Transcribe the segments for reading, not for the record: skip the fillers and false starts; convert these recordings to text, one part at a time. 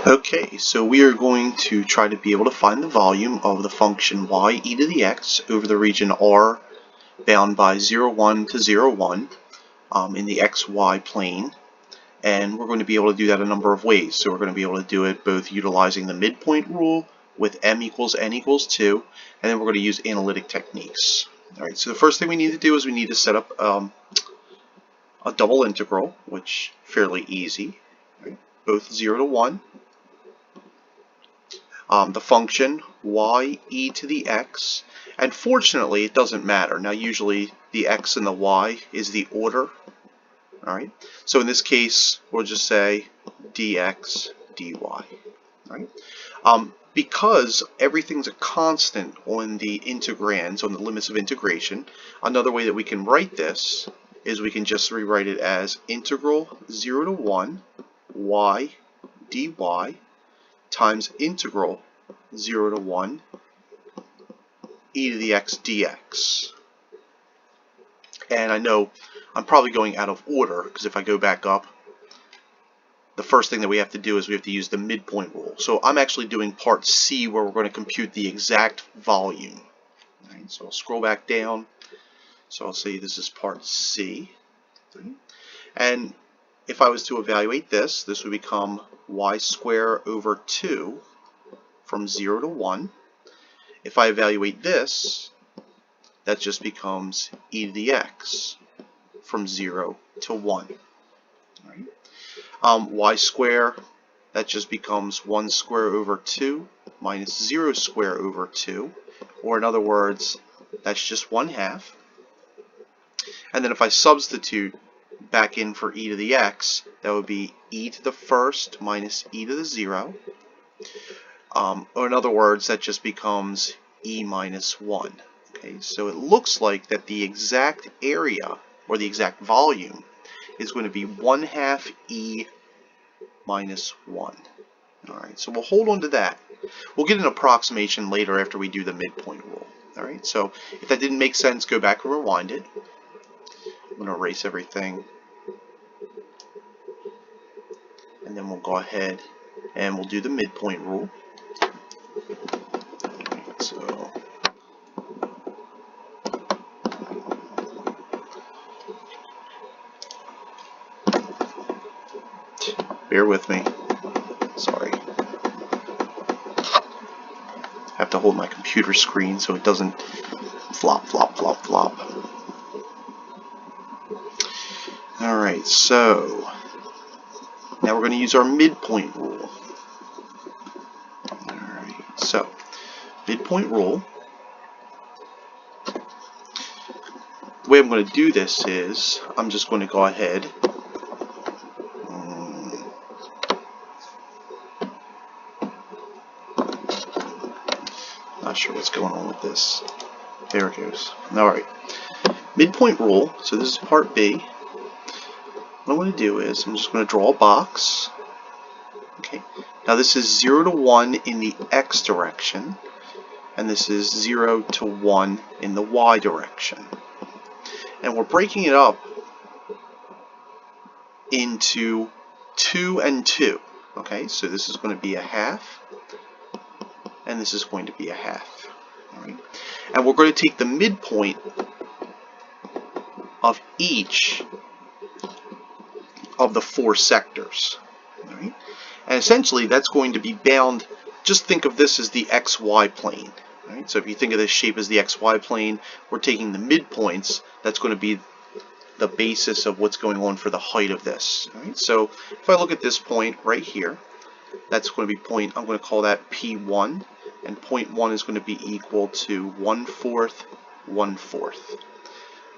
Okay, so we are going to try to be able to find the volume of the function y e to the x over the region R bound by 0, 1 to 0, 1 in the xy plane. And we're going to be able to do that a number of ways. So we're going to be able to do it both utilizing the midpoint rule with m equals n equals 2, and then we're going to use analytic techniques. Alright, so the first thing we need to do is we need to set up a double integral, which is fairly easy, right? Both 0 to 1. The function y e to the x, and fortunately it doesn't matter. Now usually the x and the y is the order. Alright, so in this case we'll just say dx dy. Right? Because everything's a constant on the integrands, on the limits of integration, another way that we can write this is we can just rewrite it as integral 0 to 1 y dy times integral 0 to 1 e to the x dx. And I know I'm probably going out of order, because if I go back up, the first thing that we have to do is we have to use the midpoint rule. So I'm actually doing part C, where we're going to compute the exact volume. Right, so I'll scroll back down. So I'll say this is part C. Right, and if I was to evaluate this, this would become y squared over 2 from 0 to 1. If I evaluate this, that just becomes e to the x from 0 to 1. Right? Y squared, that just becomes 1 squared over 2 minus 0 squared over 2, or in other words, that's just 1/2. And then if I substitute back in for e to the x, that would be e to the first minus e to the 0. Or in other words, that just becomes e minus 1. Okay, so it looks like that the exact area, or the exact volume, is going to be 1/2 e minus 1. Alright, so we'll hold on to that. We'll get an approximation later after we do the midpoint rule. Alright, so if that didn't make sense, go back and rewind it. I'm going to erase everything. And then we'll go ahead and we'll do the midpoint rule. Alright, so bear with me. Sorry. I have to hold my computer screen so it doesn't flop, flop, flop, flop. Alright, so now we're going to use our midpoint rule. Alright, so midpoint rule. The way I'm going to do this is I'm just going to go ahead. Not sure what's going on with this. There it goes. Alright. Midpoint rule. So this is part B. What I'm going to do is I'm just going to draw a box. Okay. Now this is 0 to 1 in the x direction, and this is 0 to 1 in the y direction. And we're breaking it up into 2 and 2. Okay, so this is going to be 1/2, and this is going to be 1/2. All right, and we're going to take the midpoint of each of the 4 sectors. All right, and essentially that's going to be bound. Just think of this as the xy plane. Right? So if you think of this shape as the xy plane, we're taking the midpoints. That's going to be the basis of what's going on for the height of this. Right? So if I look at this point right here, that's going to be point, I'm going to call that P1, and point 1 is going to be equal to 1/4, 1/4.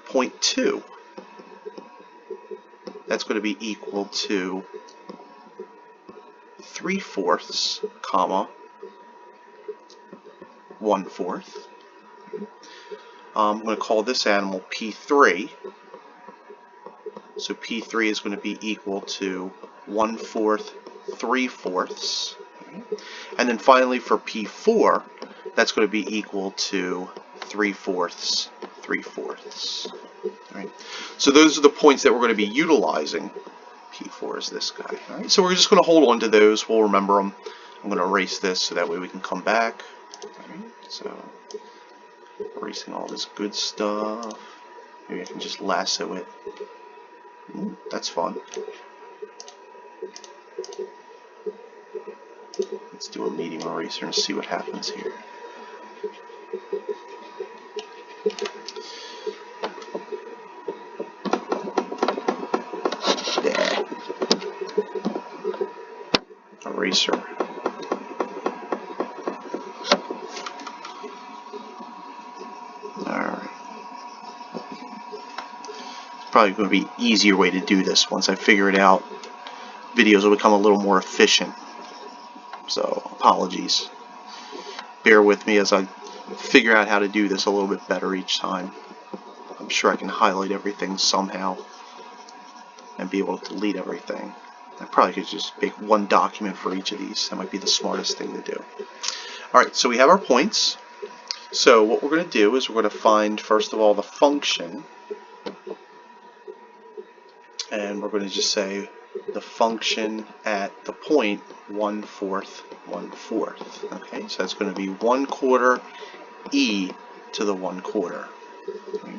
Point 2, that's going to be equal to 3/4, comma, 1/4. I'm going to call this animal P3. So P3 is going to be equal to 1/4, 3/4. And then finally for P4, that's going to be equal to 3/4, 3/4. Right. So those are the points that we're going to be utilizing T4 is this guy. All right, so we're just going to hold on to those. We'll remember them. I'm going to erase this so that way we can come back. All right, so erasing all this good stuff. Maybe I can just lasso it. Ooh, that's fun. Let's do a medium eraser and see what happens here. There. Eraser. Alright. It's probably going to be an easier way to do this once I figure it out. Videos will become a little more efficient. So, apologies. Bear with me as I figure out how to do this a little bit better each time. I'm sure I can highlight everything somehow and be able to delete everything. I probably could just make one document for each of these. That might be the smartest thing to do. Alright, so we have our points. So what we're going to do is we're going to find, first of all, the function. And we're going to just say the function at the point 1/4, 1/4. Okay, so that's going to be 1/4 e to the 1/4. Okay.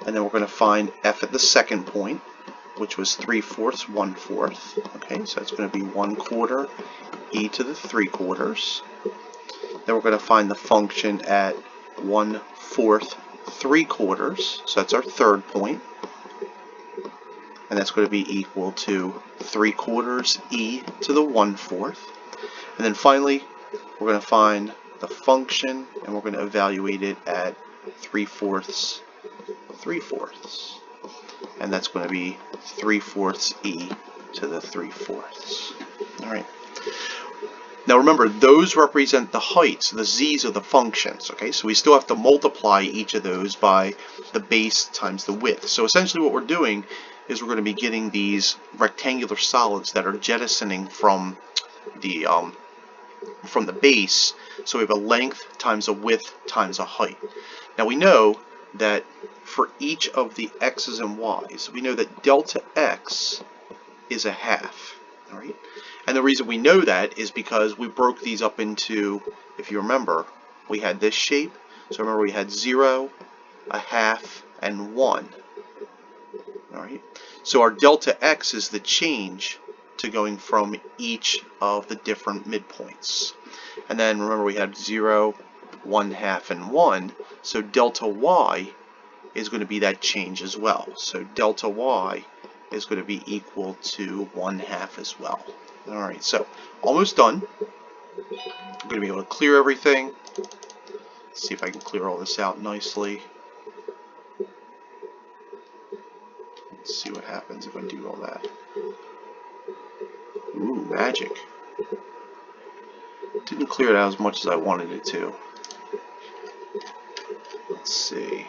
And then we're going to find f at the second point, which was 3/4, 1/4. Okay, so that's going to be 1/4 e to the 3/4. Then we're going to find the function at 1/4, 3/4. So that's our third point. And that's going to be equal to 3/4 e to the 1/4. And then finally, we're going to find the function, and we're going to evaluate it at 3/4, 3/4. And that's going to be 3/4 e to the 3/4. All right. Now remember, those represent the heights, the z's of the functions. Okay, so we still have to multiply each of those by the base times the width. So essentially what we're doing is we're going to be getting these rectangular solids that are jettisoning from the base. So we have a length times a width times a height. Now we know that for each of the x's and y's, we know that delta x is a half. All right? And the reason we know that is because we broke these up into, if you remember, we had this shape. So remember we had 0, a half, and 1. All right? So our delta x is the change to going from each of the different midpoints. And then remember we had 0, 1/2, and 1. So delta y is going to be that change as well. So delta y is going to be equal to 1/2 as well. Alright, so almost done. I'm going to be able to clear everything. Let's see if I can clear all this out nicely. Let's see what happens if I do all that. Ooh, magic. Didn't clear it out as much as I wanted it to. Let's see.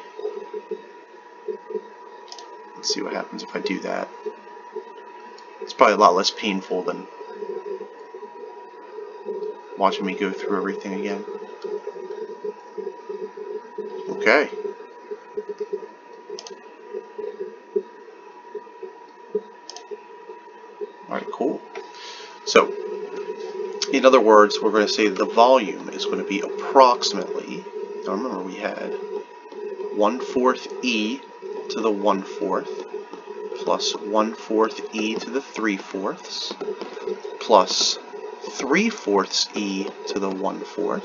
Let's see what happens if I do that. It's probably a lot less painful than watching me go through everything again. Okay. Alright, cool. So, in other words, we're going to say that the volume is going to be approximately, now remember we had 1/4 e to the 1/4 plus 1/4 e to the 3/4 plus 3/4 e to the 1/4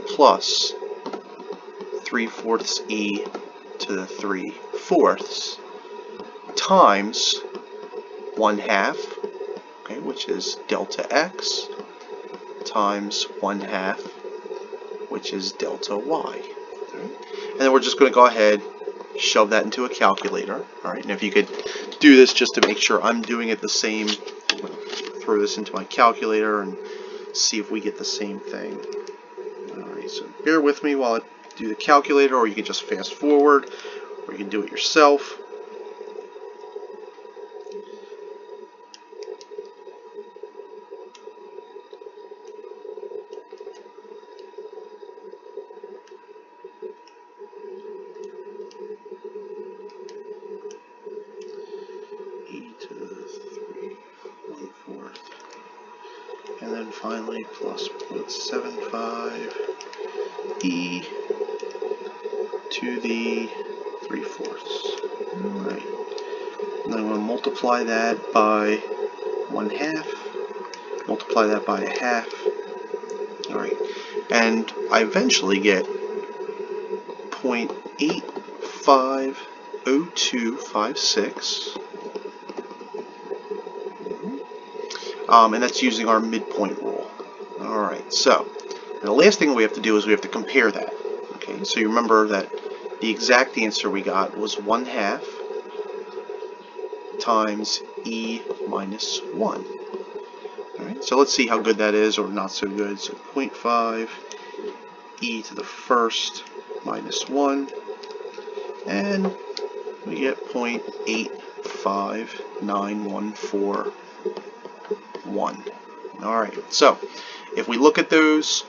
plus 3/4 e to the 3/4 times 1/2, okay, which is delta x, times 1/2, which is delta y. Right? And then we're just going to go ahead, shove that into a calculator. Alright, and if you could do this just to make sure I'm doing it the same, I'm going to throw this into my calculator and see if we get the same thing. Alright, so bear with me while I do the calculator, or you can just fast forward, or you can do it yourself. then finally plus 0.75 e to the 3/4. Alright. And then I'm going to multiply that by 1/2. Multiply that by 1/2. Alright. And I eventually get 0.850256. And that's using our midpoint rule. Alright, so the last thing we have to do is we have to compare that. Okay, so you remember that the exact answer we got was 1/2 times e minus 1. Alright, so let's see how good that is or not so good. So 0.5 e to the first minus 1, and we get 0.859141. Alright, so if we look at those,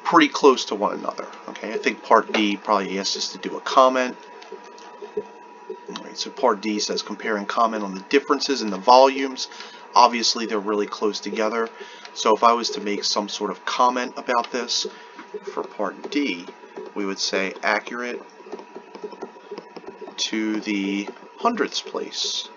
pretty close to one another. Okay, I think part D probably asks us to do a comment. Alright, so part D says compare and comment on the differences in the volumes. Obviously they're really close together. So if I was to make some sort of comment about this, for part D, we would say accurate to the hundredths place.